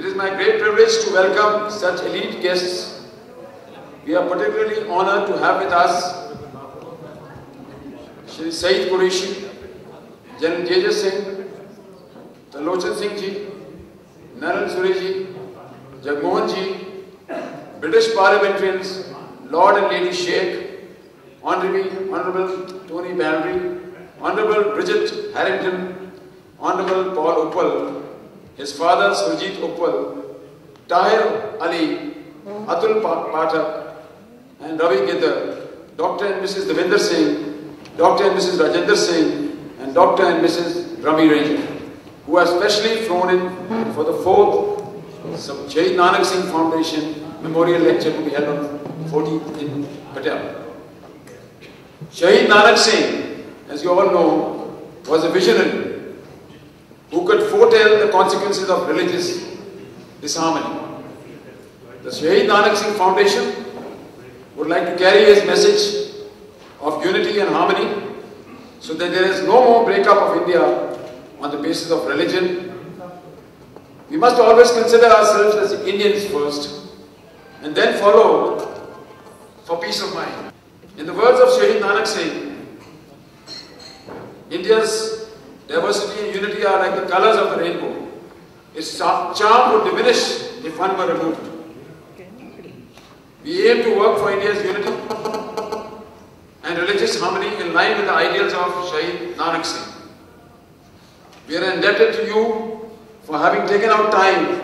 It is my great privilege to welcome such elite guests. We are particularly honored to have with us Shri Shaheed Qureshi, General Nanak Singh, Nanak Singh ji, Nanak Singh ji, Jagmohan ji, British parliamentarians, Lord and Lady Sheikh, Honorable Tony Balry, Honorable Bridget Harrington, Honorable Paul Uppal, his father Surjit Uppal, Tahir Ali, Atul Pathak, and Ravi Giddar, Dr. and Mrs. Devinder Singh, Dr. and Mrs. Rajendra Singh, and Dr. and Mrs. Rami Ranger, who have specially flown in for the 4th Shaheed Nanak Singh Foundation Memorial Lecture to be held on 14th in Patel. Shaheed Nanak Singh, as you all know, was a visionary who could foretell the consequences of religious disharmony. The Shaheed Nanak Singh Foundation would like to carry his message of unity and harmony so that there is no more breakup of India on the basis of religion. We must always consider ourselves as Indians first and then follow for peace of mind. In the words of Shaheed Nanak Singh, India's diversity and unity are like the colors of the rainbow. Its charm would diminish if one were removed. We aim to work for India's unity and religious harmony in line with the ideals of Shaheed Nanak Singh. We are indebted to you for having taken out time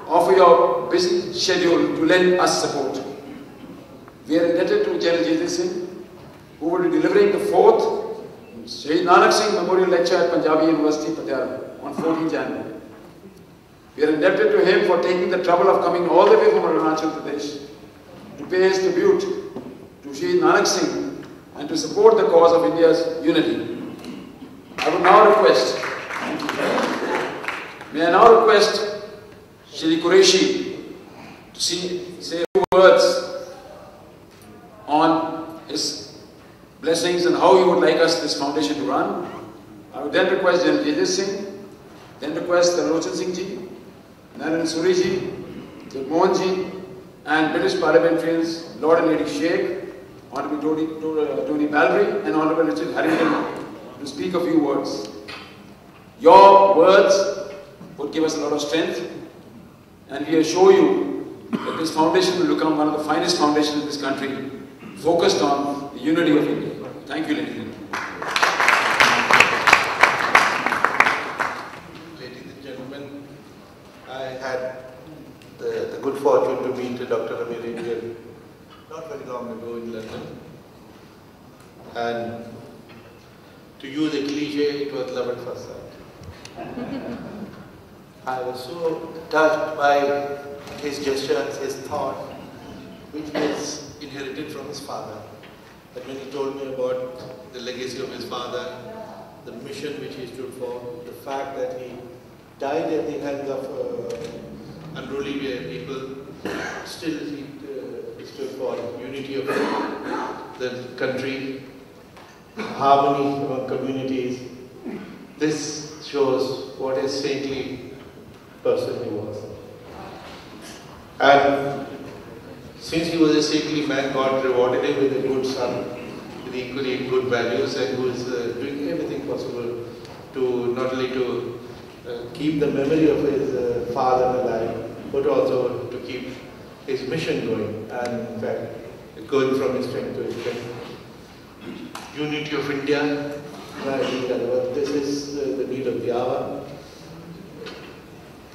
off your busy schedule to lend us support. We are indebted to General Nanak Singh, who will be delivering the 4th Shaheed Nanak Singh Memorial Lecture at Punjabi University, Patiala on 14 January. We are indebted to him for taking the trouble of coming all the way from Arunachal Pradesh to pay his tribute to Shaheed Nanak Singh and to support the cause of India's unity. I would now request, may I now request Shri Qureshi to say a few words on his blessings and how he would like us, this foundation, to run. I would then request General Nanak Singh, then request Nanak Singh ji, Nanak Suri ji, Jagmohan ji, and British parliamentarians, Lord and Lady Sheikh, Honorable Tony Balry, and Honorable Richard Harrington, to speak a few words. Your words would give us a lot of strength, and we assure you that this foundation will become one of the finest foundations in this country, focused on the unity of India. Thank you, ladies and gentlemen. Ladies and gentlemen, I had the good fortune to meet Dr. Rami Ranger not very long ago in London. And to use a cliche, it was love at first sight. I was so touched by his gestures, his thought, which was inherited from his father. But when he told me about the legacy of his father, the mission which he stood for, the fact that he died at the hands of unruly people, still he stood for unity of the country, harmony among communities. This shows what a saintly person he was. And since he was a saintly man, God rewarded him with a good son, with equally good values, and who is doing everything possible to not only to keep the memory of his father alive, but also to keep his mission going, and in fact, going from strength to strength. Unity of India, this is the need of the hour.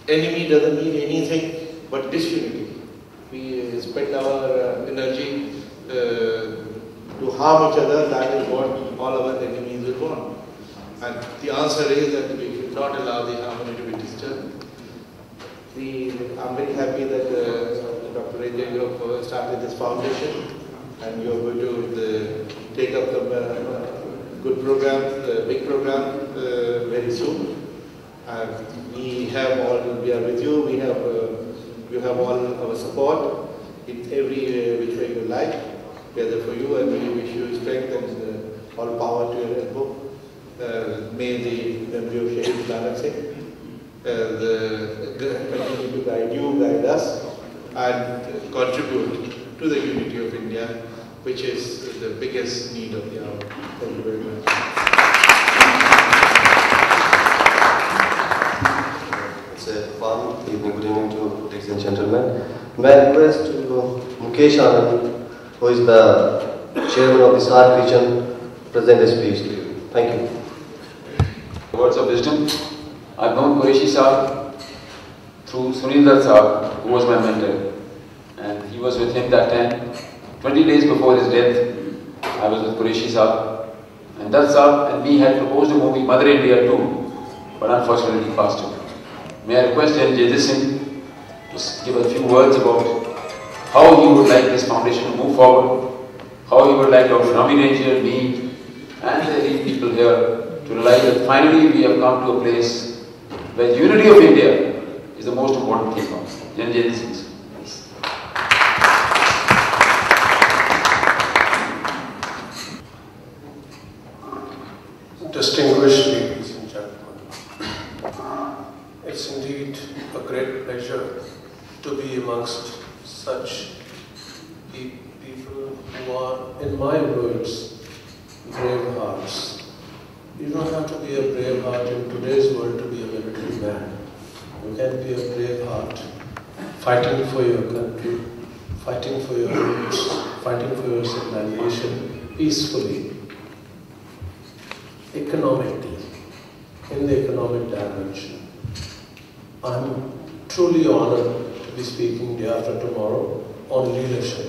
Enemy doesn't mean anything but disunity. We spend our energy to harm each other. That is what all our enemies will want. And the answer is that we should not allow the harmony to be disturbed. I'm very happy that Dr. Ranger, you have started this foundation, and you are going to take up the good program, the big program very soon. We are with you. We have you have all our support in every which way you like. We are there for you, and we wish you strength and all power to your elbow. May the memory of Shaheed Nanak Singh continue to guide you, guide us, and contribute to the unity of India, which is the biggest need of the hour. Thank you very much. It's a fun evening. Good evening to ladies and gentlemen. May I request to Mukesh Anand, who is the chairman of the SAARC region, present a speech to you. Thank you. Words of wisdom. I've known Qureshi Saab through Sunil Dutt Saab, who was my mentor, and he was with him that time. 20 days before his death, I was with Qureshi Saab, and Dutt Saab and me had proposed a movie, Mother India 2, but unfortunately he passed away. May I request Shaheed Singh to give a few words about how he would like this foundation to move forward, how he would like Dr. Rami Ranger, me, and the elite people here to realize that finally we have come to a place where unity of India is the most important thing now. Shaheed Singh. Distinguished ladies and gentlemen, it's indeed a great pleasure to be amongst such people who are, in my words, brave hearts. You don't have to be a brave heart in today's world to be a military man. You can be a brave heart fighting for your country, fighting for your roots, fighting for your civilization peacefully, economically, in the economic dimension. I'm truly honored to be speaking day after tomorrow on leadership.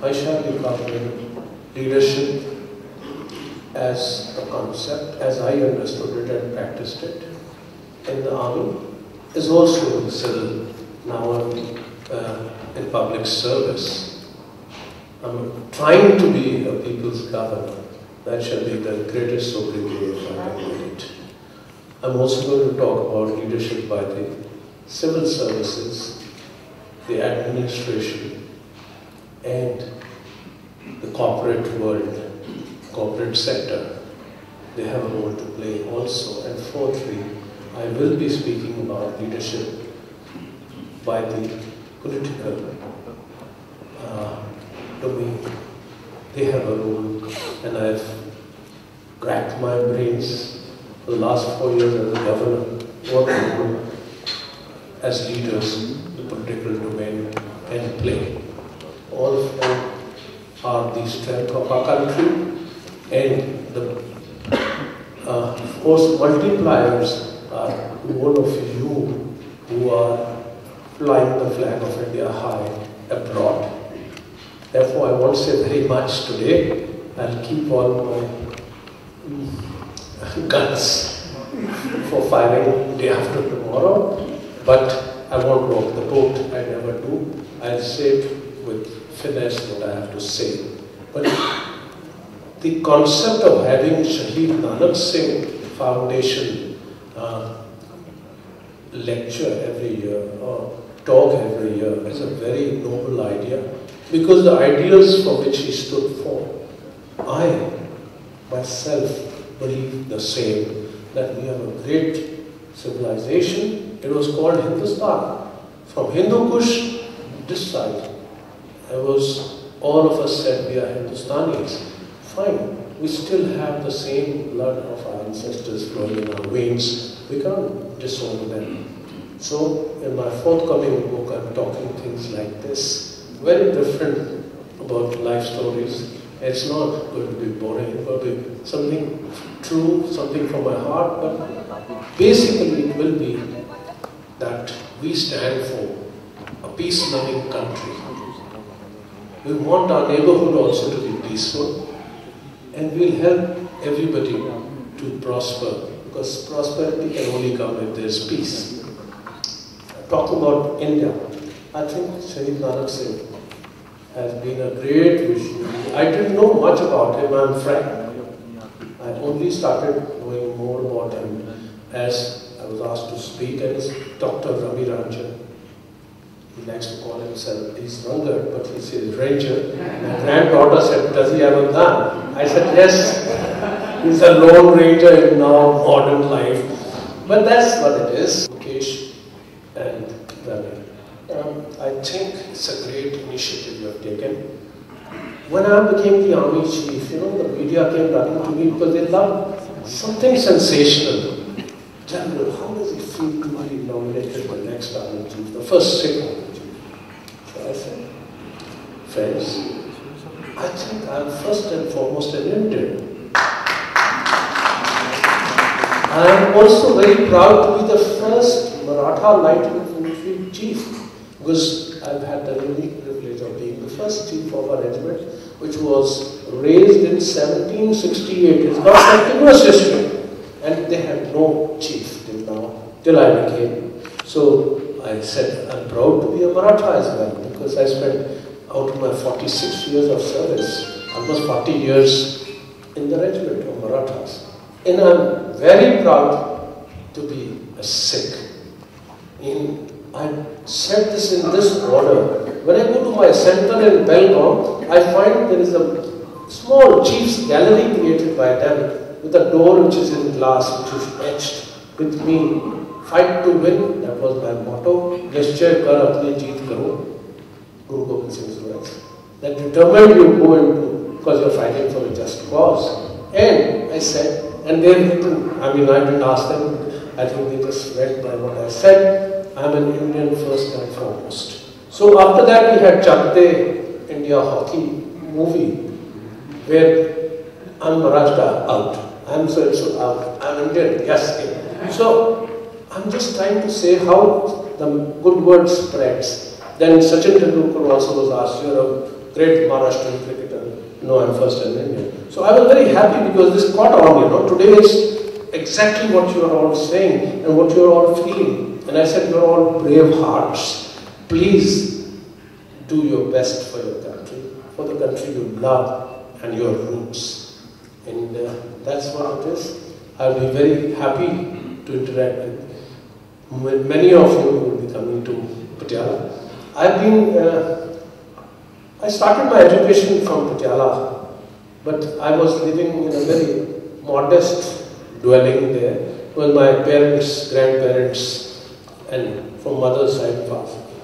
I shall be covering leadership as a concept, as I understood it and practiced it in the army, is also in civil. Now I'm in public service. I'm trying to be a people's governor. That shall be the greatest sobriquet if I can get it. I'm also going to talk about leadership by the civil services, the administration, and the corporate world, corporate sector. They have a role to play also. And fourthly, I will be speaking about leadership by the political domain. They have a role, and I've cracked my brains for the last 4 years as a governor, what role as leaders the political domain can play. All of them are the strength of our country, and the force multipliers are all of you who are flying the flag of India high abroad. Therefore, I won't say very much today. I'll keep all my guns for firing day after tomorrow, but I won't rock the boat. I never do. I'll say it with finesse what I have to say. But the concept of having Shaheed Nanak Singh Foundation lecture every year or talk every year is a very noble idea, because the ideals for which he stood for, I myself believe the same, that we have a great civilization. It was called Hindustan. From Hindu Kush, this side, all of us said we are Hindustanis. Fine, we still have the same blood of our ancestors flowing in our veins. We can't disown them. So, in my forthcoming book, I'm talking things like this, very different about life stories. It's not going to be boring, it will be something true, something from my heart, but basically it will be that we stand for a peace-loving country. We want our neighborhood also to be peaceful, and we'll help everybody to prosper, because prosperity can only come if there's peace. Talk about India. I think Shaheed Nanak Singh has been a great visionary. I didn't know much about him, I'm frank. I only started knowing more about him as I was asked to speak as Dr. Rami Ranger. He likes to call himself, he's Ranger, but he says Ranger. My granddaughter said, does he have a gun? I said, yes. He's a lone ranger in now modern life. But that's what it is, Mukesh and Ravi. I think it's a great initiative you have taken. When I became the army chief, you know, the media came running to me because they loved something sensational. General, how does it feel to be nominated the next army chief, the first Sikh army chief? So I said, friends, I think I'm first and foremost an Indian. I am also very proud to be the first Maratha light infantry chief, because I've had the unique privilege of being the first chief of a regiment which was raised in 1768. It's got continuous history, and they had no chief till now, till I became. So I said, I'm proud to be a Maratha as well, because I spent out of my 46 years of service, almost 40 years in the regiment of Marathas. And I'm very proud to be a Sikh. I said this in this order. When I go to my center in Belgaum, I find there is a small chief's gallery created by them with a door which is in glass, which is etched with me. Fight to win, that was my motto. Nischay kar apni jeet karo. Guru Gobind Singh's words. That determined you go into, because you're fighting for a just cause. And I said, and they've written, I mean, I didn't ask them, I think they just read by what I said. I'm an Indian first and foremost. So after that we had Chakte India hockey movie, where I'm Maharashtra out, I'm so out, I'm Indian, yes. So I'm just trying to say how the good word spreads. Then Sachin Tendulkar also was asked, you're a great Maharashtrian cricketer. No, I'm first and Indian. So I was very happy because this caught on, you know. Today is exactly what you are all saying and what you are all feeling. And I said, you're all brave hearts. Please do your best for your country you love and your roots. And that's what it is. I'll be very happy to interact with many of you who will be coming to Patiala. I started my education from Patiala, but I was living in a very modest dwelling there, where my parents, grandparents, and from mother's side,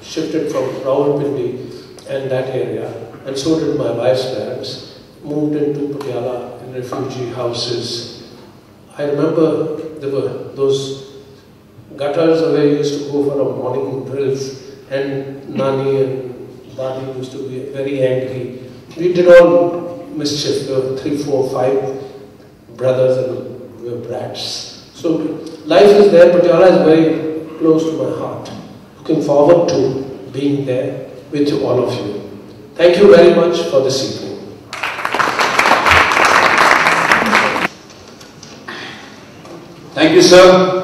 shifted from Rawalpindi and that area, and so did my wife's parents, moved into Patiala in refugee houses. I remember there were those gutters where we used to go for our morning drills, and Nani and Dadi used to be very angry. We did all mischief. There were 3, 4, 5 brothers and we were brats. So life is there. Patiala is very close to my heart. Looking forward to being there with all of you. Thank you very much for this evening. Thank you, sir.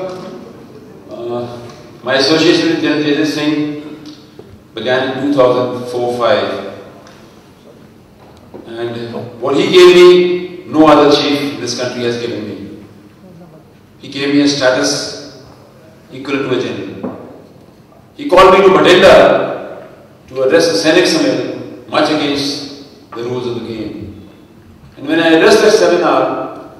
My association with Nanak Singh began in 2004-05, and what he gave me, no other chief in this country has given me. He gave me a status equal to a general. He called me to Batenda to address a Sainik seminar, much against the rules of the game. And when I addressed that seminar,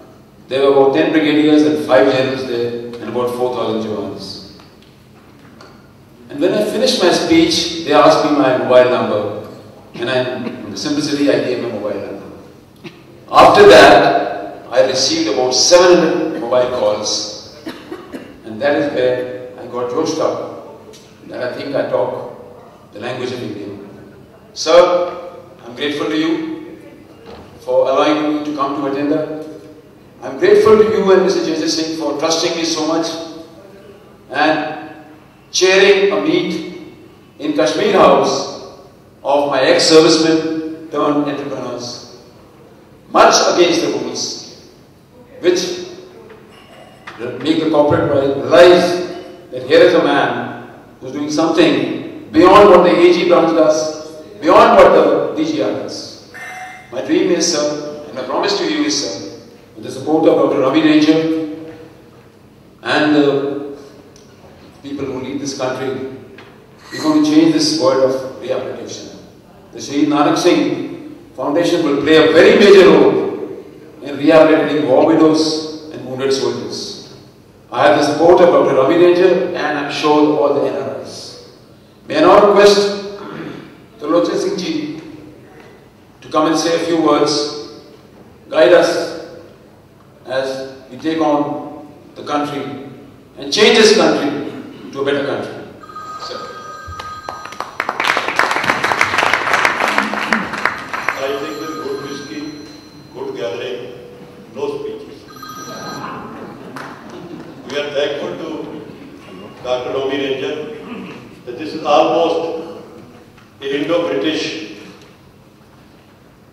there were about 10 brigadiers and 5 generals there, and about 4,000 jawans. And when I finished my speech, they asked me my mobile number, and in simplicity, I gave my mobile number. After that, I received about 700 mobile calls, and that is where I got joshed up, that I think I talk the language of India. Sir, I'm grateful to you for allowing me to come to Batenda. I'm grateful to you and Mr. J.J. Singh for trusting me so much and chairing a meet in Kashmir House of my ex-servicemen turned entrepreneurs, much against the rules, which make the corporate world realize that here is a man who's doing something beyond what the AG branch does, beyond what the DGR does. My dream is, sir, and my promise to you is, sir, with the support of Dr. Ravi Ranger and the people who lead this country, we're going to change this world of rehabilitation. The Shaheed Nanak Singh Foundation will play a very major role in rehabilitating war widows and wounded soldiers. I have the support of Dr. Ravi Ranger and I'm sure all the NRIs. May I now request Nanak Singh ji to come and say a few words, guide us as we take on the country and change this country to a better country. Sir. I think with good whiskey, good gathering, no speeches. We are thankful to Dr. Ravi Ranger that this is almost an Indo-British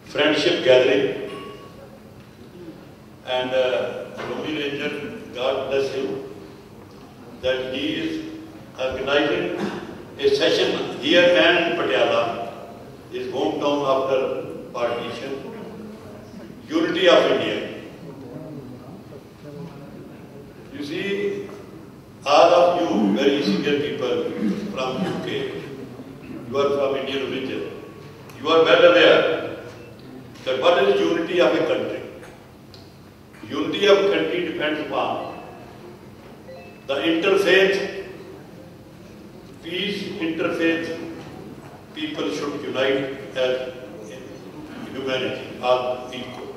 friendship gathering, and Ravi Ranger, God bless him, that he is organizing a session here and in Patiala, his hometown after partition, Unity of India. You see, all of you very senior people from UK, you are from Indian origin, you are well aware that what is unity of a country? Unity of a country depends upon the interfaith, peace, interfaith, people should unite as humanity, all equal.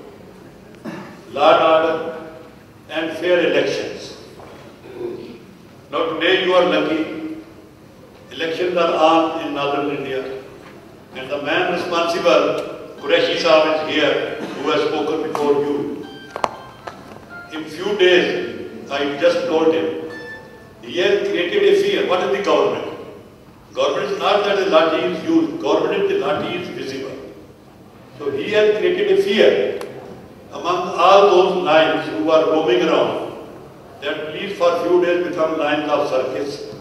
Law and order and fair elections. Now today you are lucky, elections are on in northern India, and the man responsible, Qureshi Sahib, is here, who has spoken before you. In few days, I just told him, he has created a fear. What is the government? Government is not that the lathi is used, government is the lathi is visible. So he has created a fear among all those lions who are roaming around, that please for few days become lions of circus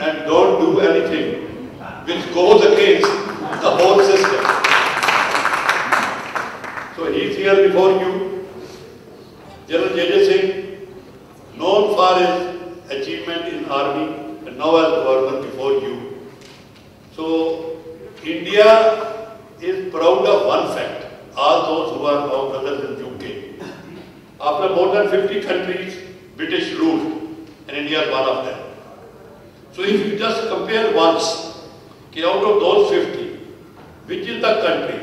and don't do anything which goes against the whole system. So he is here before you. General J.J. Singh, known for his achievement in army and now as governor before you. So India is proud of one fact, all those who are our brothers in UK. After more than 50 countries, British ruled, and India is one of them. So if you just compare once, out of those 50, which is the country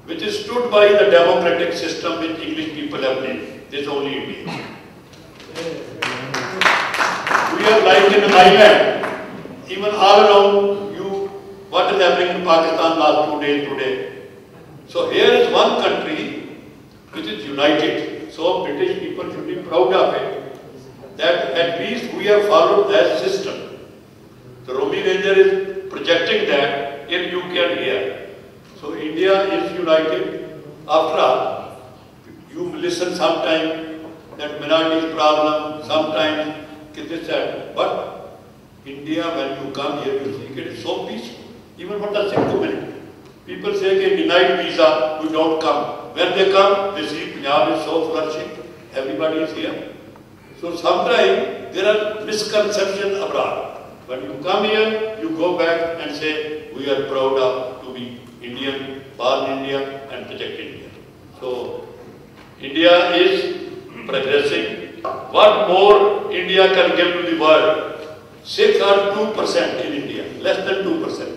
which is stood by the democratic system which English people have lived? This is only India. We are like an island, even all around you, what is happening in Pakistan last 2 days today. So here is one country which is united. So British people should be proud of it, that at least we have followed that system. The Ravi Ranger is projecting that in UK and here. So India is united. After all, you listen sometimes that minorities problem, sometimes this that. But India, when you come here, you see it is so peaceful. Even for the Sikh community. People say that denied visa, we don't come. When they come, they see Punjab is so flourishing. Everybody is here. So sometimes there are misconceptions abroad. When you come here, you go back and say, we are proud of to be Indian, born in India and protect India. So India is progressing. What more India can give to the world? Sikhs are 2% in India, less than 2%.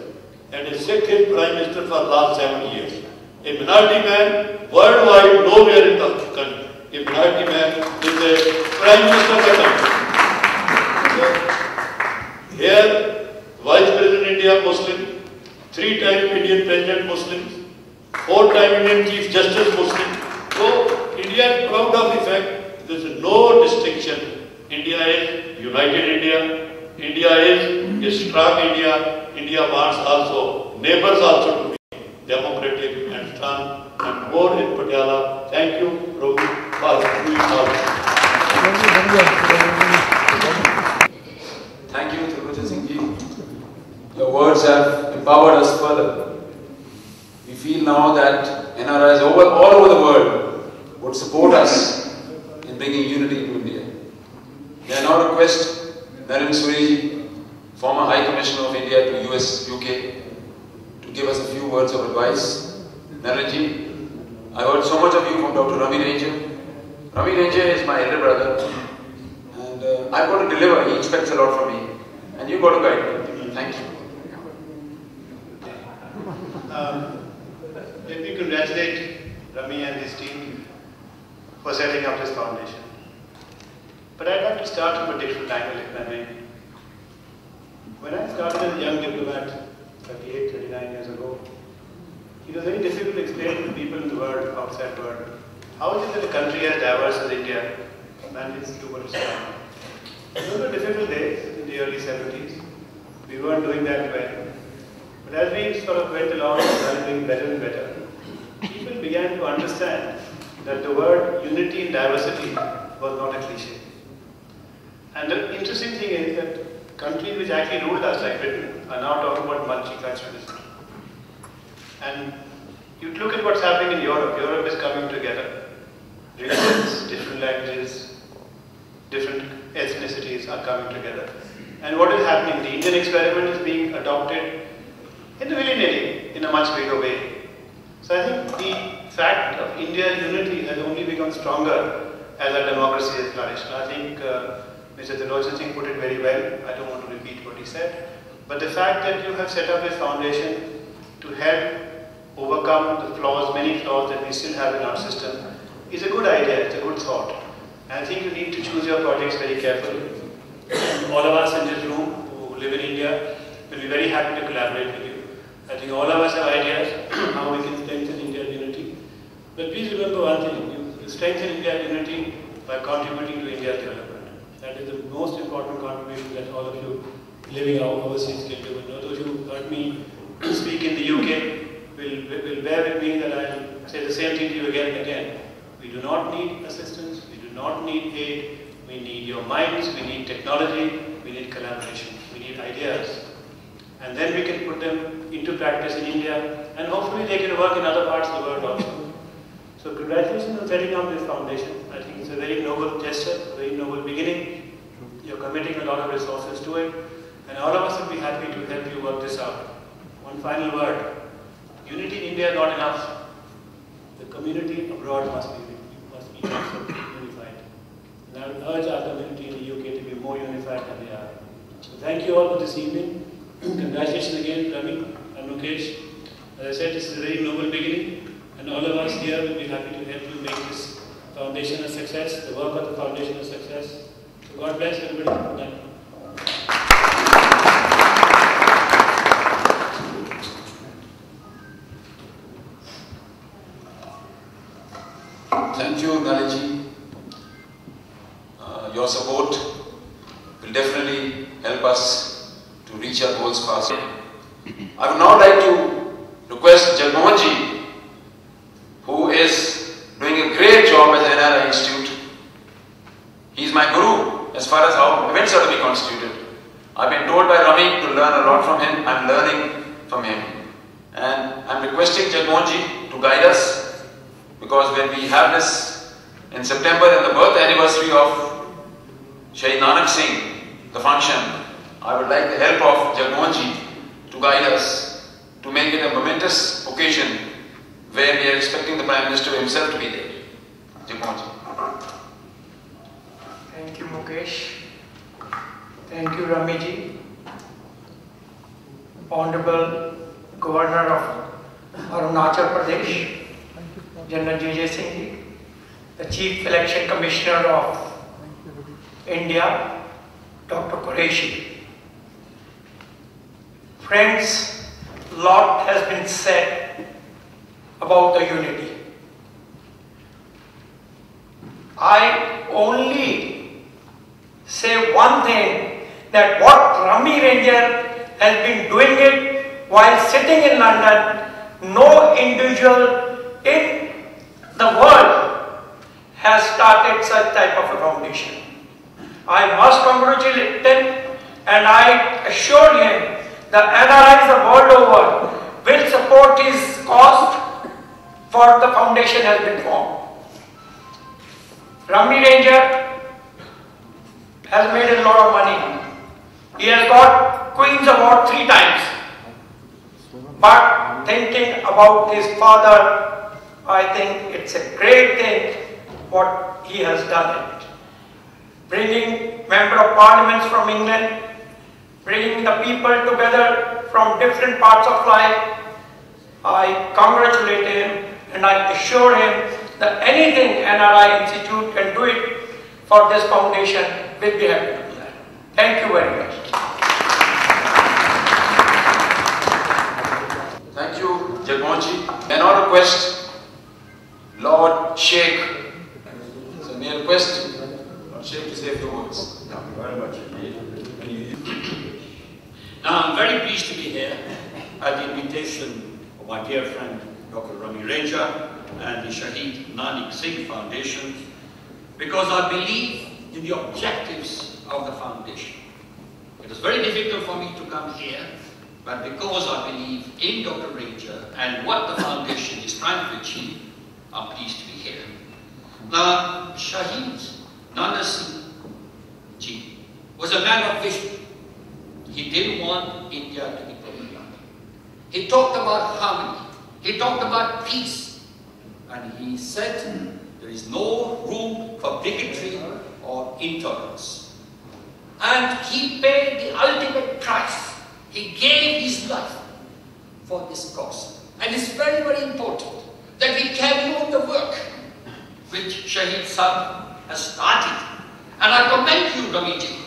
And a Sikh is Prime Minister for the last 7 years. A minority man worldwide, nowhere in the country, a minority man is a Prime Minister of the country. So, here, Vice President India Muslim, 3-time Indian President Muslim, 4-time Indian Chief Justice Muslim. So India is proud of the fact there is no distinction. India is united India. India is a strong India. India wants also neighbors also to be democratic and strong and more in Patiala. Thank you, Ravi, for doing all this. Thank you, Nanak Singh ji. Your words have empowered us further. We feel now that NRIs all over the world would support us in bringing unity to India. May I now request Nanak Singh, former High Commissioner of India to US, UK, to give us a few words of advice. Nanak ji, I heard so much of you from Dr. Ravi Ranger. Ravi Ranger is my elder brother. I've got to deliver. He expects a lot from me. And you've got to guide me. Thank you. Let me congratulate Rami and his team for setting up this foundation. But I'd like to start from a different angle, if I may. When I started as a young diplomat 38, 39 years ago, it was very difficult to explain to the people in the world, outside world, how is it that a country as diverse as India manages to do what it's done. Those were difficult days in the early 70s. We weren't doing that well. But as we sort of went along and started doing better and better, people began to understand that the word unity and diversity was not a cliche. And the interesting thing is that countries which actually ruled us, like Britain, are now talking about multiculturalism. And you look at what's happening in Europe. Europe is coming together. Religions, different languages, different ethnicities are coming together. And what is happening? The Indian experiment is being adopted in the willy-nilly, in a much bigger way. So I think the fact of India's unity has only become stronger as our democracy has flourished. And I think Mr. Nanak Singh put it very well. I don't want to repeat what he said. But the fact that you have set up this foundation to help overcome the flaws, many flaws that we still have in our system, is a good idea, it's a good thought. And I think you need to choose your projects very carefully. And all of us in this room who live in India will be very happy to collaborate with you. I think all of us have ideas how we can strengthen India's unity. But please remember one thing, you strengthen India's unity by contributing to India's development. That is the most important contribution that all of you living overseas can do. And those who heard me speak in the UK will bear with me that I will say the same thing to you again and again. We do not need assistance, we do not need aid, we need your minds, we need technology, we need collaboration, we need ideas. And then we can put them into practice in India, and hopefully they can work in other parts of the world also. So congratulations on setting up this foundation. I think it's a very noble gesture, a very noble beginning. You're committing a lot of resources to it, and all of us will be happy to help you work this out. One final word. Unity in India is not enough. The community abroad must be unified. And I would urge our community in the UK to be more unified than they are. So thank you all for this evening. Congratulations again, Rami and Mukesh. As I said, this is a very noble beginning, and all of us here will be happy to help you make this foundation a success, the work of the foundation a success. So God bless everybody. Good night. Thank you, Naliji. Your support will definitely help us to reach our goals faster. I would now like to request Jagmohanji, who is doing a great job at the NRI Institute. He is my guru as far as how events are to be constituted. I've been told by Rami to learn a lot from him. I'm learning from him. And I'm requesting Jagmohanji to guide us, because when we have this in September and the birth anniversary of Shaheed Nanak Singh, the function, I would like the help of Jagmohanji to guide us, to make it a momentous occasion where we are expecting the Prime Minister himself to be there. Jagmohanji. Thank you, Mukesh. Thank you, Ramiji. Honorable Governor of Arunachal Pradesh, General J.J. Singh, the Chief Election Commissioner of India, Dr. Qureshi. Friends, lot has been said about the unity. I only say one thing, that what Rami Ranger has been doing it while sitting in London, no individual in the world has started such type of a foundation. I must congratulate them, and I assure him the NRIs the world over will support his cause, for the foundation has been formed. Rami Ranger has made a lot of money. He has got Queen's Award 3 times. But thinking about his father, I think it's a great thing what he has done it. Bringing Member of Parliaments from England, bringing the people together from different parts of life. I congratulate him and I assure him that anything NRI Institute can do it for this foundation, we'll be happy to do that. Thank you very much. Thank you, Jagmohanji. May I now request Lord Sheikh, so may I request Lord Sheikh to say a few words. Thank you very much indeed. Now I'm very pleased to be here at the invitation of my dear friend Dr. Rami Ranger and the Shaheed Nanak Singh Foundation, because I believe in the objectives of the foundation. It is very difficult for me to come here, but because I believe in Dr. Ranger and what the foundation is trying to achieve, I'm pleased to be here. Now, Shaheed Nanak Singh ji was a man of vision. He didn't want India to be India. He talked about harmony. He talked about peace. And he said there is no room for bigotry or intolerance. And he paid the ultimate price. He gave his life for this cause. And it's very, very important that we carry on the work which Shaheed Sahib has started. And I commend you, Ramiji,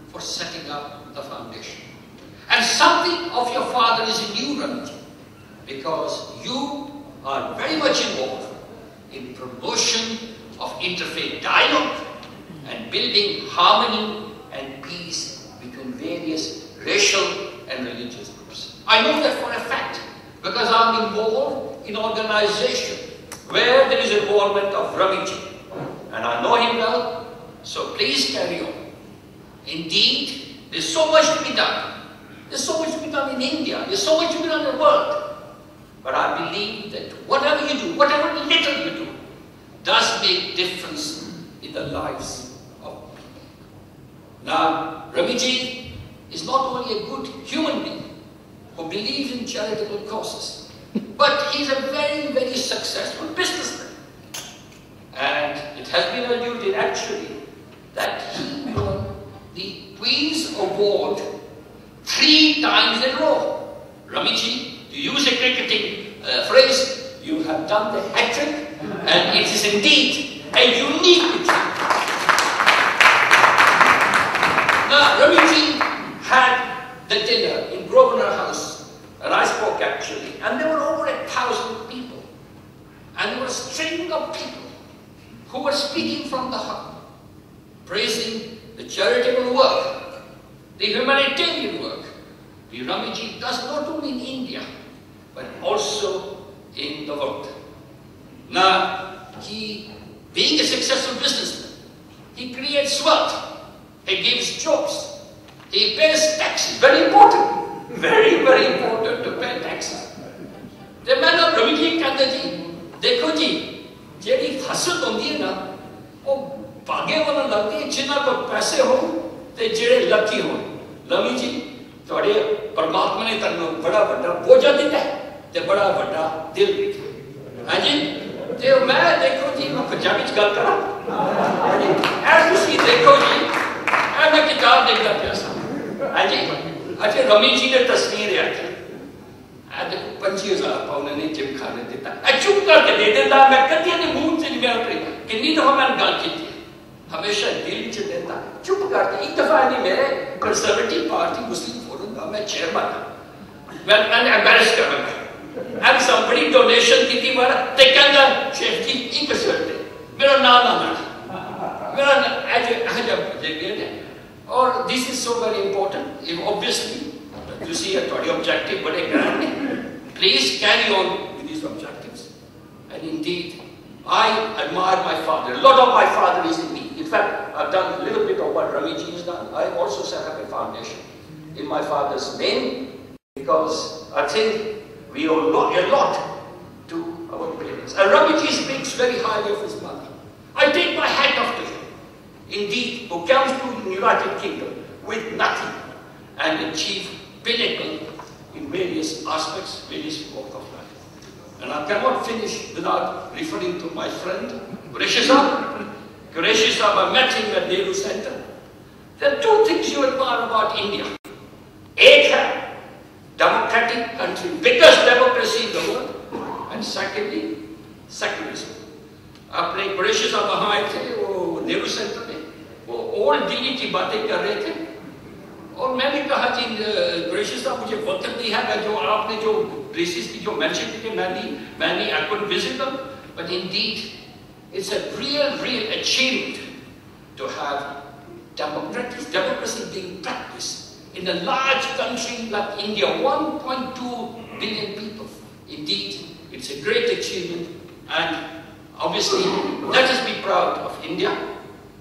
for setting up the foundation. And something of your father is in you, Ramiji, because you are very much involved in promotion of interfaith dialogue and building harmony and peace between various racial and religious groups. I know that for a fact because I'm involved in an organization where there is involvement of Ramiji, and I know him well, so please carry on. Indeed, there's so much to be done. There's so much to be done in India. There's so much to be done in the world. But I believe that whatever you do, whatever little you do, does make difference in the lives of people. Now, Ramiji is not only a good human being who believes in charitable causes, but he's a very, very successful businessman. And it has been alluded actually that he won the Queen's Award 3 times in a row. Ramiji, to use a cricketing phrase, you have done the hat-trick, and it is indeed a unique victory. Now, Ramiji had the dinner in Grosvenor House, and I spoke actually, and there were over 1,000 people, and there were a string of people who were speaking from the heart, praising the charitable work, the humanitarian work the Ramiji does not only in India, but also in the world. Now, he, being a successful businessman, he creates wealth, he gives jobs, he pays taxes, very important, very, very important to pay taxes. The man of Ramiji Kanda ji, देखो जी, JD हसत होंदी है ना, वो भागे वाला लगती है जिन्ना को पैसे हो, ते जेडे लकी हो। Ramiji, थोड़े परमात्मा ने तन्नो बड़ा बड़ा बोझा दिता है, ते बड़ा बड़ा दिल दिता है। हाँ जी, ते मैं देखो जी, मैं पंजाबी च गल करा। हाँ जी, ऐसे तुसी देखो जी, मैं किताब देखता प्यासा। हाँ जी, अच्छा Ramiji ने तस्वीर है क्या? देखो 25,000 पाउंड ने जिम खाने देता चुप करके दे देता मैं कभी नहीं मुंह से नहीं मैं अपनी कितनी दफा मैंने गल की थी हमेशा दिल च देता चुप करके एक दफा नहीं मैं कंजर्वेटिव पार्टी मुस्लिम फोरम का मैं चेयरमैन मैं एम्बैरेस कर रहा एंड समबडी डोनेशन की थी वाला ते कहंदा शेख जी एक शर्त है मेरा नाम ना मेरा अजब जगह और this is so very important obviously you see a totally objective but a grand. Please carry on with these objectives. And indeed, I admire my father. A lot of my father is in me. In fact, I've done a little bit of what Ramiji has done. I also set up a foundation in my father's name because I think we owe a lot to our parents. And Ramiji speaks very highly of his mother. I take my hat off to him. Indeed, who comes to the United Kingdom with nothing and achieve pinnacle in various aspects, various walks of life. And I cannot finish without referring to my friend, Qureshi Sahib. Qureshi Sahib, I met him at Nehru Center. There are two things you admire about India. एक है democratic country, biggest democracy in the world, and secondly, secularism. अपने एक British साहब वहाँ आए थे, वो Nehru centre में, वो ओल्ड दिल्ली की बातें कर रहे थे, और मैंने कहा कि ब्रिटिश साहब मुझे वक्त नहीं है, मैं जो आपने जो प्लेसेस की जो मेंशन की मैंने I couldn't visit them, but indeed it's a real achievement to have democracy being practiced in a large country like India, 1.2 billion people. Indeed, it's a great achievement, and obviously let us be proud of India.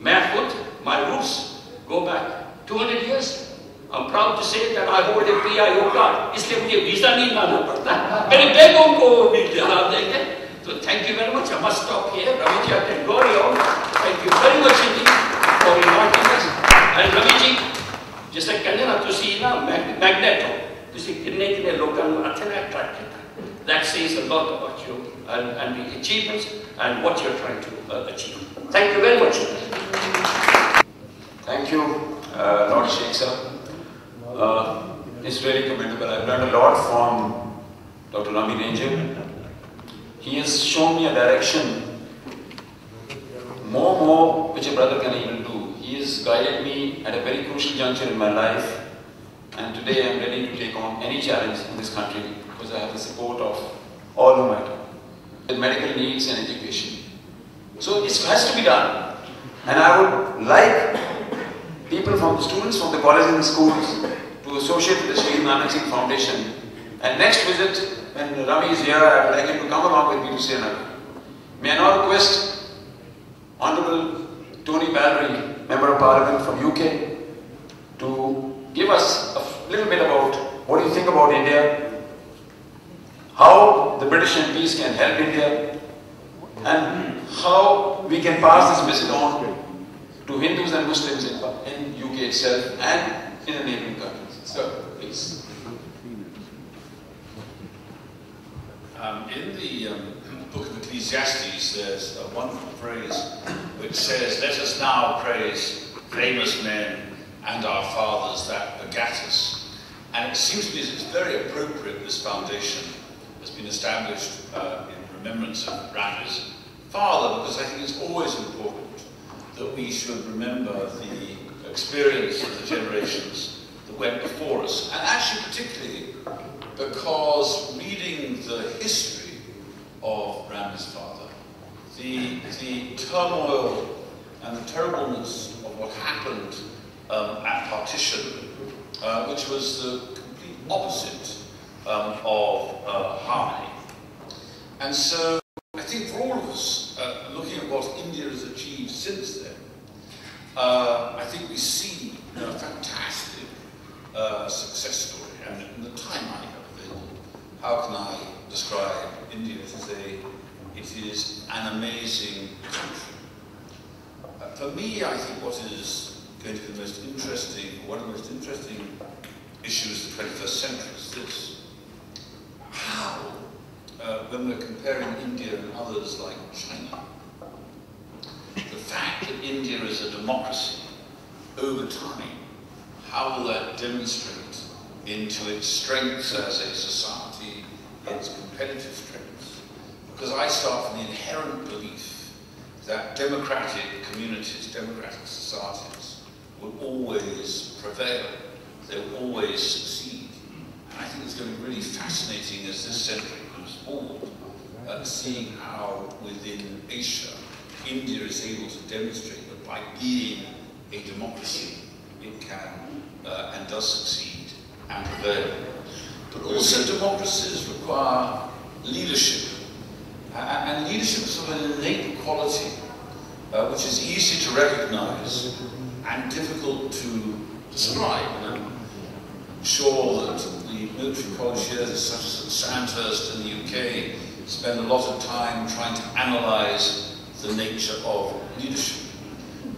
My roots go back 200 years. I'm proud to say that I hold a PIO card, इसलिए मुझे visa नहीं लाना पड़ता, मेरे बेगों को भी ला देंगे. So thank you very much. I must stop here. Ravi ji, I can go on. Thank you very much indeed for inviting us. And Ravi ji, जैसे कहने ना तुसी ना magnet हो, तुसी कितने लोगों को अच्छे attract करता. That says a lot about you and the achievements and what you're trying to achieve. Thank you very much. Thank you, Lord Sheikh sir. It's really commendable. I've learned a lot from Dr. Rami Ranger. He has shown me a direction, more which a brother can even do. He has guided me at a very crucial juncture in my life, and today I am ready to take on any challenge in this country because I have the support of all whom I know, with medical needs and education. So it has to be done, and I would like people from the students from the colleges and schools to associate with the Shaheed Nanak Singh Foundation, and next visit when Rami is here, I would like him to come along with me to Srinagar. May I now request Honorable Tony Ballery, Member of Parliament from UK, to give us a little bit about what do you think about India, how the British MPs can help India, and how we can pass this message on to Hindus and Muslims in UK itself and in the neighboring countries. Sir, please. In the book of Ecclesiastes, there's a wonderful phrase which says, "Let us now praise famous men and our fathers that begat us." And it seems to me that it's very appropriate this foundation has been established in remembrance of Rami's father, because I think it's always important that we should remember the experience of the generations that went before us, and actually particularly because reading the history of Rami's father, the turmoil and the terribleness of what happened at partition, which was the complete opposite of harmony. And so I think for all of us, looking at what India has achieved since then, I think we see a fantastic success story. And in the time I have available, how can I describe India as it is an amazing country. For me, I think what is going to be the most interesting, one of the most interesting issues of the 21st century is this: how, when we're comparing India and others like China, the fact that India is a democracy over time, how will that demonstrate into its strengths as a society, its competitive strengths? Because I start from the inherent belief that democratic communities, democratic societies will always prevail, they will always succeed. And I think it's going to be really fascinating as this century moves forward, seeing how within Asia, India is able to demonstrate that by being a democracy, it can and does succeed and prevail. But also democracies require leadership. And leadership is sort of an innate quality which is easy to recognize and difficult to describe. And I'm sure that the military college here, such as at Sandhurst in the UK, spend a lot of time trying to analyse the nature of leadership.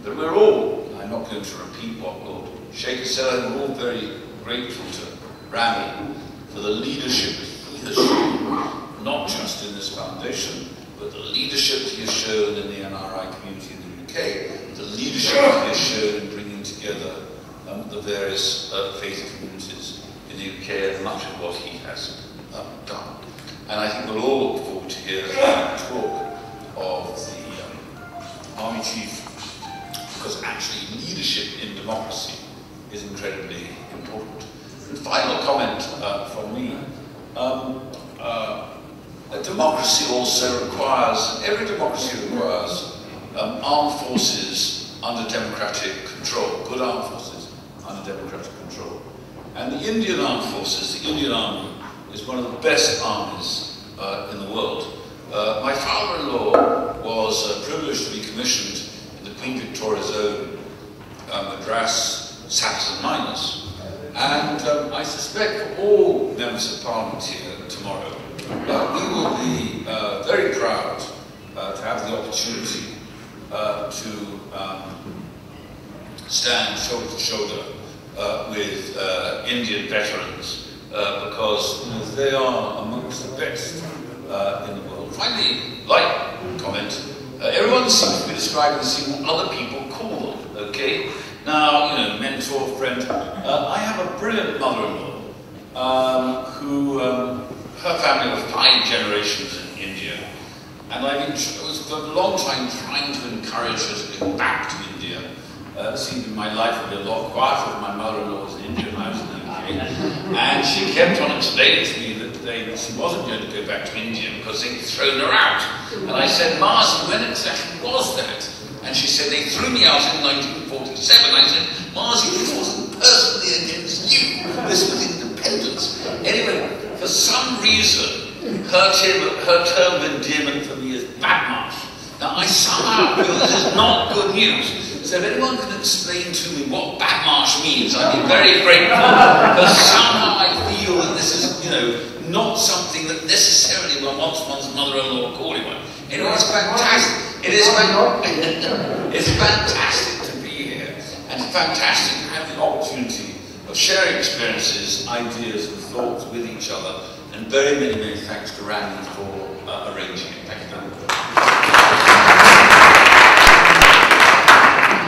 But we're all, I'm not going to repeat what Lord Sheikh said, we're all very grateful to Rami for the leadership he has shown, not just in this foundation, but the leadership he has shown in the NRI community in the UK, the leadership he has shown in bringing together the various faith communities in the UK and much of what he has done. And I think we'll all look forward to hearing talk of the Army Chief, because actually leadership in democracy is incredibly important. And final comment from me. A democracy also requires, every democracy requires armed forces under democratic control, good armed forces under democratic control. And the Indian Armed Forces, the Indian Army, is one of the best armies in the world. My father-in-law was privileged to be commissioned in the Queen Victoria's own Madras Sappers and Miners. And I suspect for all members of Parliament here tomorrow, we will be very proud to have the opportunity to stand shoulder to shoulder with Indian veterans, because they are amongst the best in the world. Finally, light comment. Everyone seems to be describing this thing what other people call them, okay? Now, you know, mentor, friend. I have a brilliant mother-in-law who, her family were 5 generations in India, and I was for a long time trying to encourage her to go back to India. It seemed my life would be a lot quieter if my mother-in-law was in India and I was in the UK. And she kept on explaining to me that she wasn't going to go back to India because they'd thrown her out. And I said, Marcy, when exactly was that? And she said, they threw me out in 1947. I said, Marcy, this wasn't personally against you. This was independence. Anyway, for some reason, her term of endearment for me is badmarsh. Now, I somehow feel this is not good news. So if anyone can explain to me what badmarsh means, I'd be very grateful. Because somehow I feel that this is, you know, not something that necessarily one wants one's mother-in-law calling one. Anyway, it's fantastic. It is it's fantastic to be here, and it's fantastic to have the opportunity of sharing experiences, ideas, and thoughts with each other. And very many, many thanks to Randy for arranging it. Thank you very much.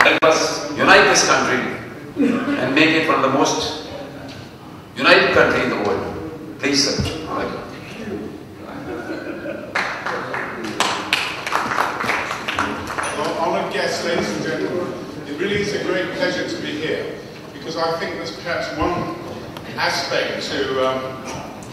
Help us unite this country and make it one of the most united countries in the world. Please, sir. Thank you. Honoured guests, ladies and gentlemen, it really is a great pleasure to be here, because I think there's perhaps one aspect to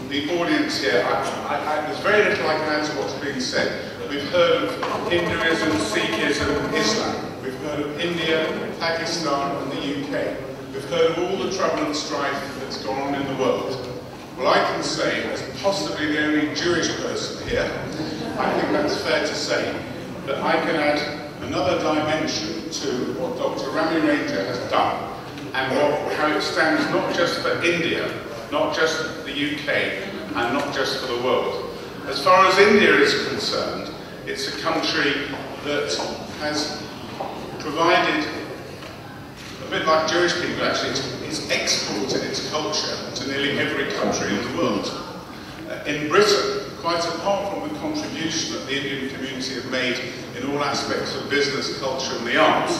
the audience here. There's very little I can add to what's being said. We've heard of Hinduism, Sikhism, Islam. We've heard of India, Pakistan and the UK. We've heard of all the trouble and strife that's gone on in the world. Well, I can say, as possibly the only Jewish person here, I think that's fair to say, that I can add another dimension to what Dr. Rami Ranger has done, and how it stands not just for India, not just for the UK, and not just for the world. As far as India is concerned, it's a country that has provided, a bit like Jewish people actually, it's exported its culture to nearly every country in the world. In Britain, quite apart from the contribution that the Indian community have made in all aspects of business, culture and the arts,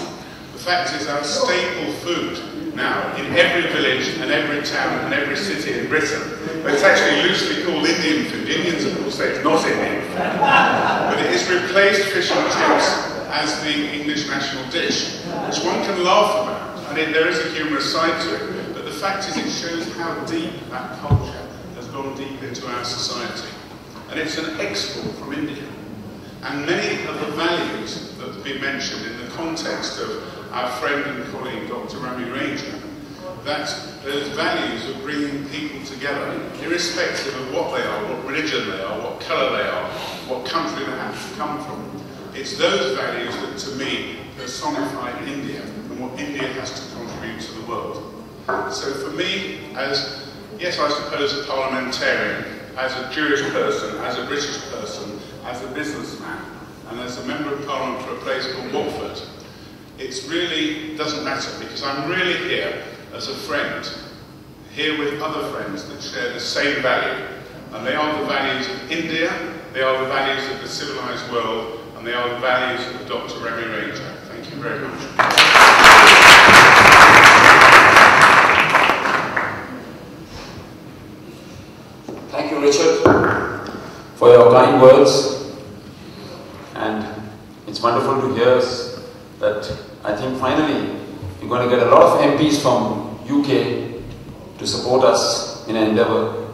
the fact is our staple food now in every village and every town and every city in Britain, but it's actually loosely called Indian food. Indians of course say it's not Indian food, but it has replaced fish and chips as the English national dish, which one can laugh about, and there is a humorous side to it, but the fact is it shows how deep that culture has gone deep into our society. And it's an export from India. And many of the values that have been mentioned in the context of our friend and colleague Dr. Rami Ranger, that those values of bringing people together, irrespective of what they are, what religion they are, what colour they are, what country they have to come from, it's those values that, to me, personify India and what India has to contribute to the world. So for me, as, yes, I suppose a parliamentarian, as a Jewish person, as a British person, as a businessman, and as a member of Parliament for a place called Watford, it really doesn't matter, because I'm really here as a friend, here with other friends that share the same value, and they are the values of India, they are the values of the civilised world, and they are the values of Dr. Rami Ranger. Thank you very much. you, Richard, for your kind words. And it's wonderful to hear that I think finally you're going to get a lot of MPs from UK to support us in an endeavour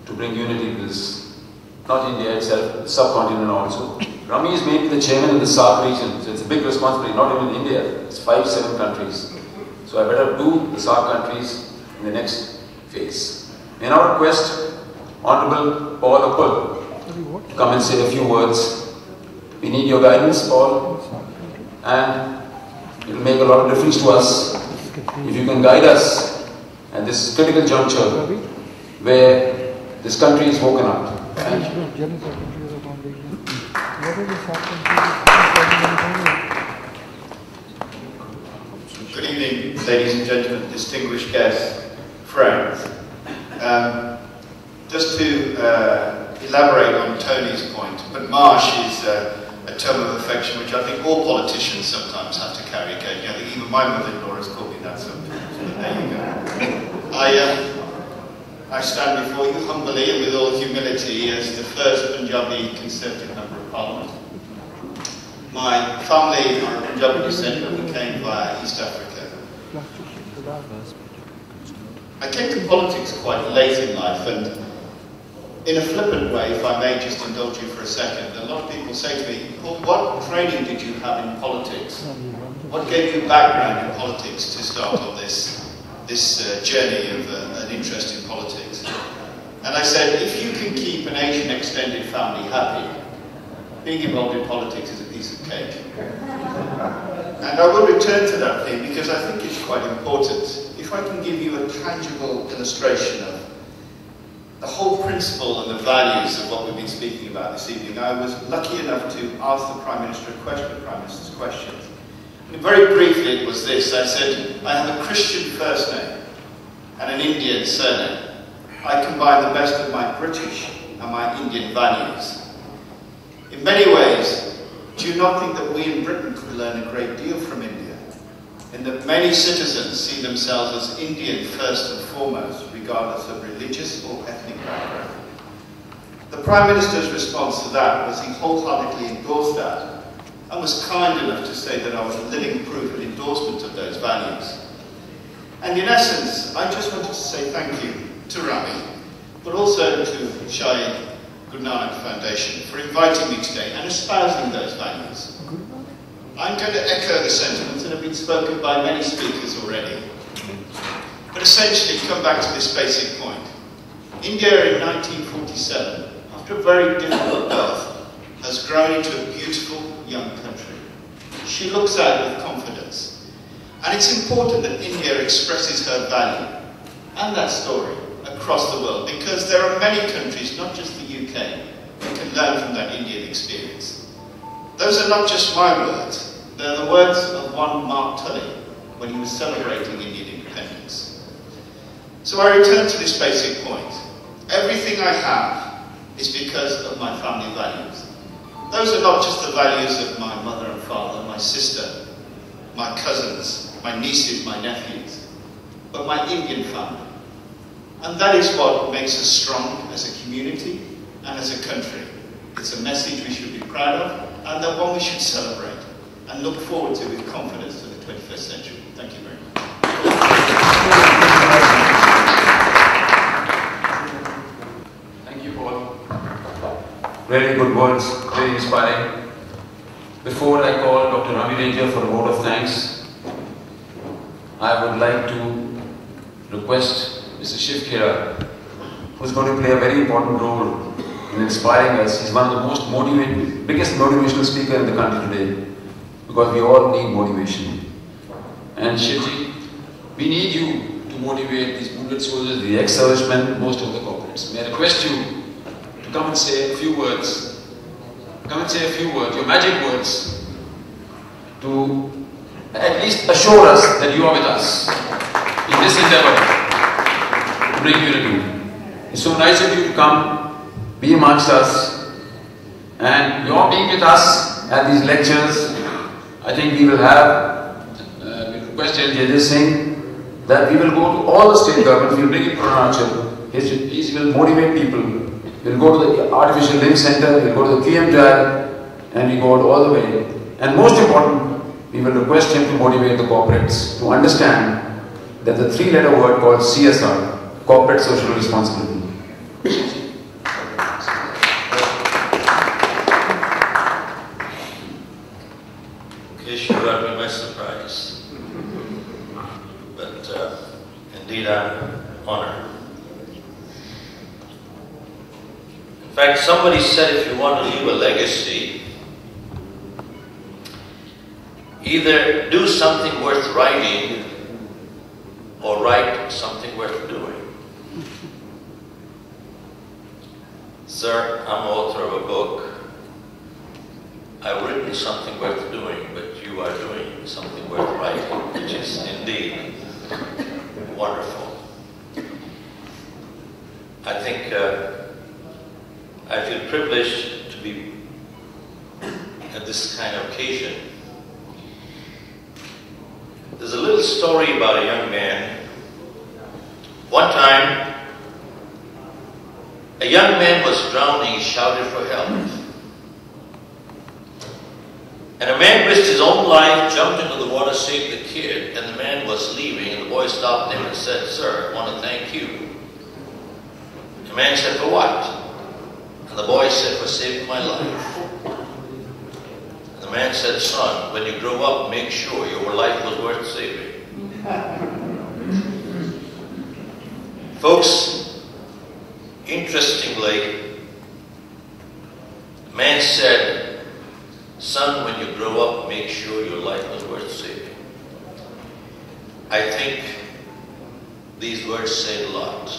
to bring unity to this, not India itself, the subcontinent also. Rami is made the chairman of the SAARC region, so it's a big responsibility, not even India, it's 5-7 countries. So I better do the SAARC countries in the next phase. May I now request Honourable Paul Uppal to come and say a few words. We need your guidance, Paul, and it will make a lot of difference to us if you can guide us at this critical juncture where this country is woken up. Thank you. Good evening, ladies and gentlemen, distinguished guests, friends. Just to elaborate on Tony's point, but marsh is a term of affection which I think all politicians sometimes have to carry occasionally. I think even my mother-in-law has called me that sometimes. So there you go. I stand before you humbly and with all humility as the first Punjabi Conservative Member of Parliament. My family are of Punjabi descent, but we came via East Africa. I came to politics quite late in life, and in a flippant way, if I may just indulge you for a second, a lot of people say to me, "Paul, what training did you have in politics? What gave you background in politics to start on this journey of an interest in politics?" And I said, if you can keep an Asian extended family happy, being involved in politics is a piece of cake. And I will return to that theme because I think it's quite important. If I can give you a tangible illustration of the whole principle and the values of what we've been speaking about this evening, I was lucky enough to ask the Prime Minister a question, the Prime Minister's questions. And very briefly it was this. I said, I have a Christian first name and an Indian surname. I combine the best of my British and my Indian values. In many ways, do you not think that we in Britain could learn a great deal from India? In that many citizens see themselves as Indian first and foremost, regardless of religious or ethnic background. The Prime Minister's response to that was he wholeheartedly endorsed that and was kind enough to say that I was a living proof and endorsement of those values. And in essence, I just wanted to say thank you to Rami, but also to Shaheed Nanak Foundation for inviting me today and espousing those values. I'm going to echo the sentiments that have been spoken by many speakers already, but essentially come back to this basic point. India in 1947, after a very difficult birth, has grown into a beautiful young country. She looks out with confidence. And it's important that India expresses her value and that story across the world, because there are many countries, not just the UK, that can learn from that Indian experience. Those are not just my words, they're the words of one Mark Tully when he was celebrating Indian independence. So I return to this basic point. Everything I have is because of my family values. Those are not just the values of my mother and father, my sister, my cousins, my nieces, my nephews, but my Indian family. And that is what makes us strong as a community and as a country. It's a message we should be proud of, and that one we should celebrate and look forward to with confidence to the 21st century. Thank you very much. Thank you, Paul. Really good words, very inspiring. Before I call Dr. Rami Ranger for a vote of thanks, I would like to request Mr. Shiv Khera, who's going to play a very important role in inspiring us. He's one of the most biggest motivational speaker in the country today, because we all need motivation. And Shivji, we need you to motivate these wounded soldiers, the ex-servicemen, most of the corporates. May I request you to come and say a few words. Come and say a few words, your magic words, to at least assure us that you are with us in this endeavor to bring unity. It's so nice of you to come, be amongst us, and your being with us at these lectures. I think we will have, we request Shaheed Singh that we will go to all the state governments, we will bring in Pranachal. He will motivate people we'll go to the Artificial Limb Center, we'll go to the QM Drive, and we go out all the way. And most important, we will request him to motivate the corporates to understand that the three-letter word called CSR, Corporate Social Responsibility. You got me by surprise, but indeed I'm honored. In fact, somebody said if you want to leave a legacy, either do something worth writing or write something worth doing. Sir, I'm author of a book. I've written something worth doing, but you are doing something worth writing, which is indeed wonderful. I think I feel privileged to be at this kind of occasion. There's a little story about a young man. One time, a young man was drowning. He shouted for help. And a man risked his own life, jumped into the water, saved the kid, and the man was leaving, and the boy stopped him and said, "Sir, I want to thank you." The man said, "For what?" And the boy said, "For saving my life." And the man said, "Son, when you grow up, make sure your life was worth saving." Folks, interestingly, the man said, "Son, when you grow up, make sure your life was worth saving." I think these words say a lot.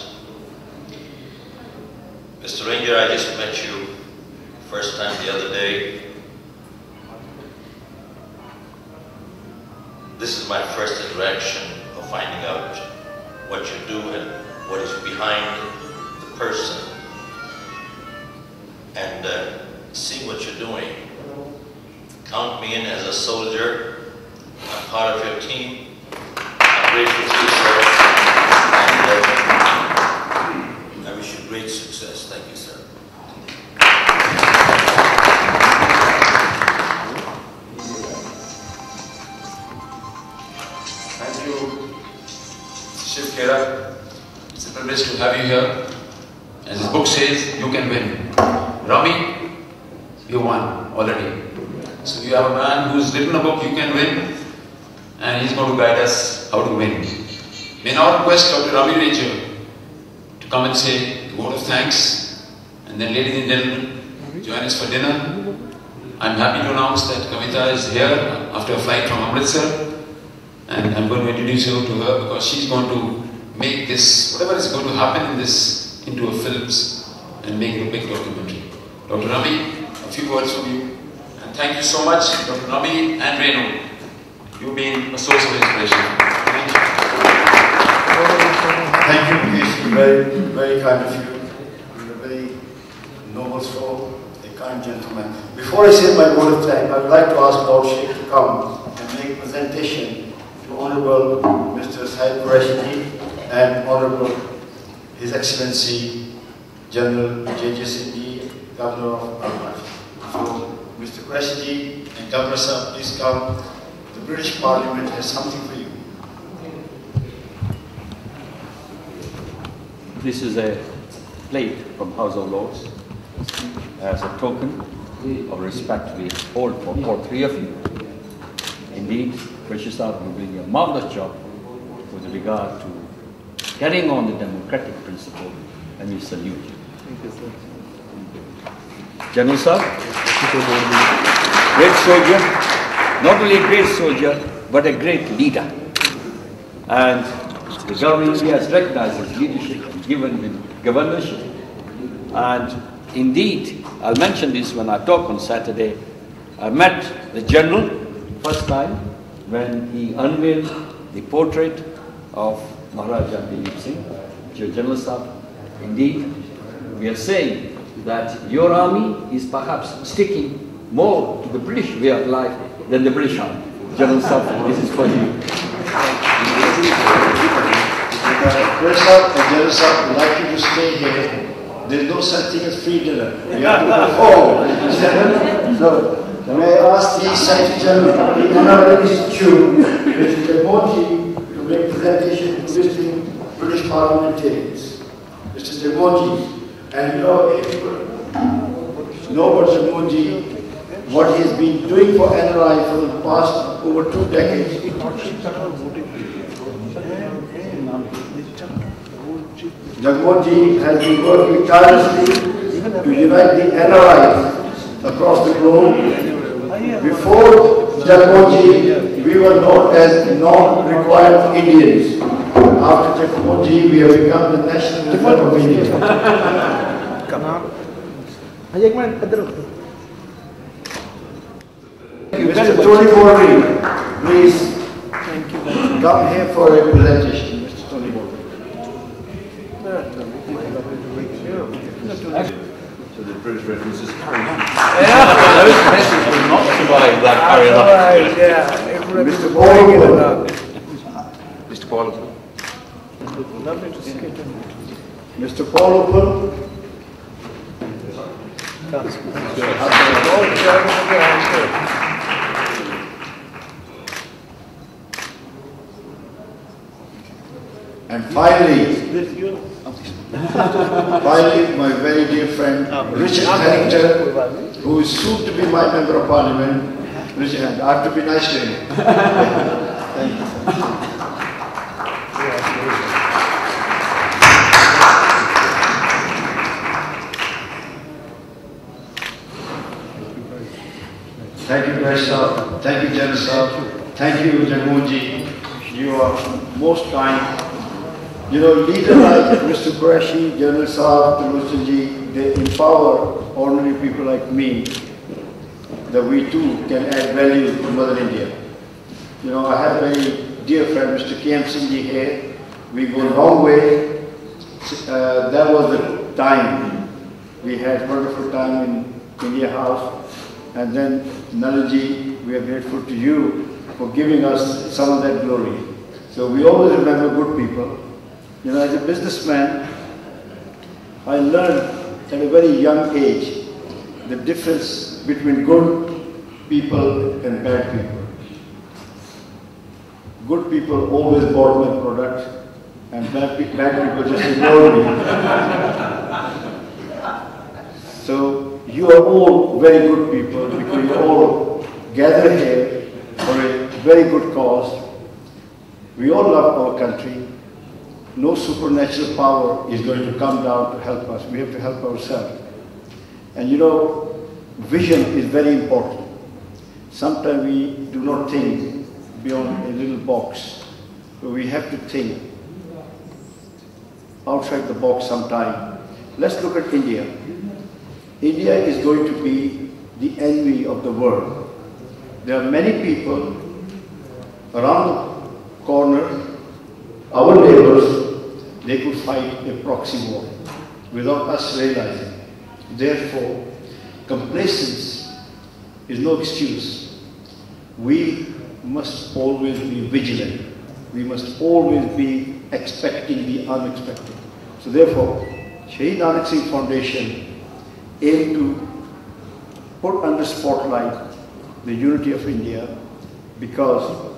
Mr. Ranger, I just met you first time the other day. This is my first interaction of finding out what you do and what is behind the person. And seeing what you're doing. Count me in as a soldier. I'm part of your team. I'm grateful to you, sir. And I wish you great success. Thank you, sir. Thank you, Shiv Khera. It's a privilege to have you here. As his book says, you can win. Rami, you won already. So you have a man who's written a book, You Can Win, and he's going to guide us how to win. May now request Dr. Rami Ranger to come and say a word of thanks, and then ladies and gentlemen, join us for dinner. I'm happy to announce that Kavita is here after a flight from Amritsar, and I'm going to introduce you to her because she's going to make this, whatever is going to happen in this, into a films and make it a big documentary. Dr. Rami, a few words from you. And thank you so much, Dr. Rami and Renu. You've been a source of inspiration. Thank you. Thank you, Mukesh. Very, very kind of you. You're a very noble soul, a kind gentleman. Before I say my word of thanks, I would like to ask Lord Sheikh to come and make a presentation to Honorable Mr. Shaheed Qureshi and Honorable His Excellency General J.J. Singh, Governor of Arunachal. So, Mr. Qureshi and Governor Sahib, please come. The British Parliament has something for you. This is a plate from House of Lords as a token of respect we hold for all three of you. Indeed, Qureshi Sahib, you doing a marvelous job with regard to carrying on the democratic principle, and we salute you. Thank you, sir. General Sahib, great soldier, not only a great soldier, but a great leader. And the government of India has recognized his leadership and given him governorship. And indeed, I'll mention this when I talk on Saturday. I met the general first time when he unveiled the portrait of Maharaja Dilip Singh. General Sahib, indeed, we are saying that your army is perhaps sticking more to the British way of life than the British army. General Sahib, this is for you. General Sahib would like you to stay here there's no such thing as free dinner. We have to perform. So, may I ask the Secretary General of the NRL Institute, Mr. Jamoji, to make presentation to visiting British parliamentarians. Mr. Jamoji, and you know, if people know about Jamoji, what he has been doing for NRI for the past over 2 decades. Jamoji has been working tirelessly to unite the NRIs across the globe. Before Jamoji, we were known as non-required Indians. After Jamoji, we have become the national movement of India. Mr. Tony Baldry, please come here for a presentation, Mr. Tony Baldry. So the British references carry on. Those messages will not survive that carry on. Mr. Baldry. Mr. Baldry. Lovely to see you. Mr. Paul Open. And finally, my very dear friend, Richard Harrington, who is soon to be my Member of Parliament. Richard, I have to be nice to him. Thank you. Thank you, Prashad. Thank you, General Sahib. Thank you, Jamoji. You are most kind. You know, leaders like Mr. Qureshi, General Sahib, Talochi, they empower ordinary people like me that we too can add value to Mother India. You know, I have a very dear friend, Mr. K.M. Singh ji here. We go a long way. That was the time. We had wonderful time in India House. And then, Nalaji, we are grateful to you for giving us some of that glory. So we always remember good people. You know, as a businessman, I learned at a very young age the difference between good people and bad people. Good people always bought my product, and bad people just ignored me. So you are all very good people because you all gather here for a very good cause. We all love our country. No supernatural power is going to come down to help us. We have to help ourselves. And you know, vision is very important. Sometimes we do not think beyond a little box, but we have to think outside the box sometime. Let's look at India. India is going to be the envy of the world. There are many people around the corner, our neighbors, they could fight a proxy war without us realizing. Therefore, complacence is no excuse. We must always be vigilant. We must always be expecting the unexpected. So therefore, Shaheed Nanak Singh Foundation aimed to put under spotlight the unity of India because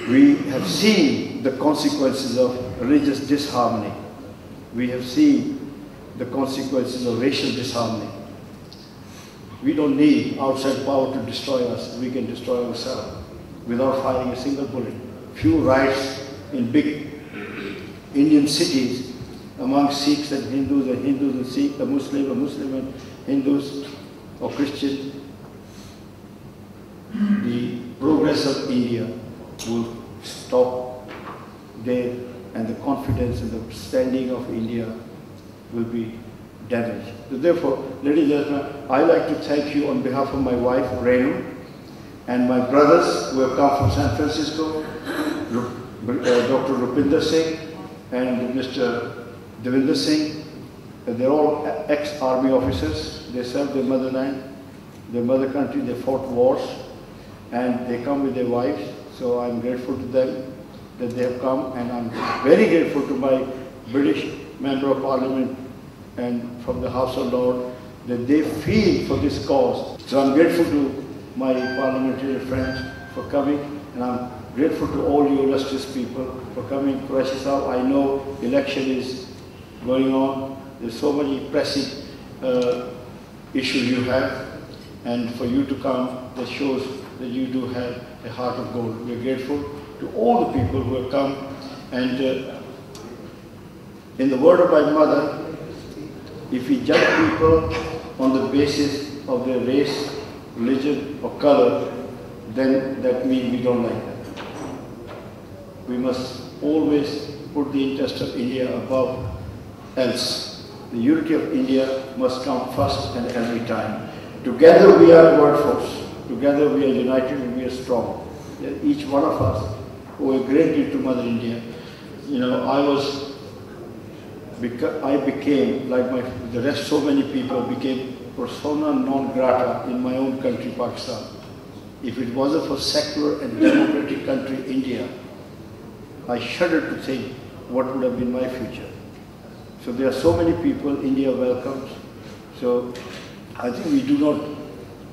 we have seen the consequences of religious disharmony. We have seen the consequences of racial disharmony. We don't need outside power to destroy us. We can destroy ourselves without firing a single bullet. Few riots in big Indian cities among Sikhs and Hindus and Sikhs, a Muslim and Hindus or Christians. The progress of India will stop there, and the confidence and the standing of India will be damaged. So therefore, ladies and gentlemen, I like to thank you on behalf of my wife, Renu, and my brothers who have come from San Francisco, Dr. Rupinder Singh and Mr. Devinder Singh. They're all ex-army officers. They served their motherland, their mother country, they fought wars, and they come with their wives. So I'm grateful to them that they have come, and I'm very grateful to my British Member of Parliament and from the House of Lords, that they feel for this cause. So I'm grateful to my parliamentary friends for coming, and I'm grateful to all you illustrious people for coming. Qureshi Sahib, I know election is going on. There's so many pressing issues you have, and for you to come, that shows that you do have a heart of gold. We're grateful to all the people who have come, and in the word of my mother, if we judge people on the basis of their race, religion or color, then that means we don't like them. We must always put the interest of India above else. The unity of India must come first and every time. Together we are a workforce. Together we are united and we are strong. Each one of us owe a great deal to Mother India. You know, I became, like the rest, so many people became persona non grata in my own country, Pakistan. If it wasn't for secular and democratic country, India, I shudder to think what would have been my future. So there are so many people India welcomes. So I think we do not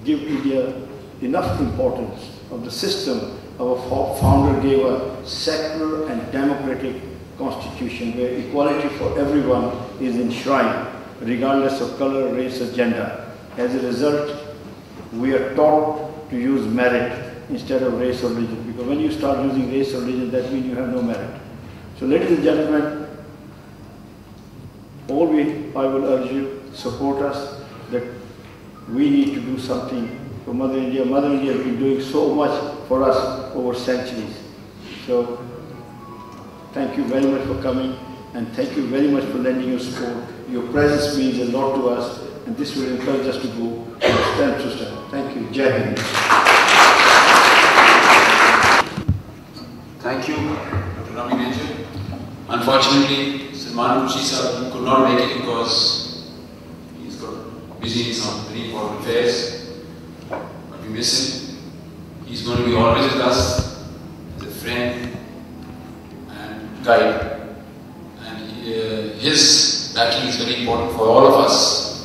give India enough importance of the system. Our founder gave a secular and democratic constitution where equality for everyone is enshrined, regardless of color, race or gender. As a result, we are taught to use merit instead of race or religion, because when you start using race or religion, that means you have no merit. So ladies and gentlemen, I will urge you, support us, that we need to do something for Mother India. Mother India has been doing so much for us over centuries. So thank you very much for coming, and thank you very much for lending your support. Your presence means a lot to us, and this will encourage us to go from strength to strength. Thank you. Jai Hind. Thank you, Dr. Rami Ranger. Unfortunately, Salman Qureshi Sahib could not make it because he's got busy in some very important affairs. But we miss him. He's going to be always with us as a friend and guide. And his backing is very important for all of us.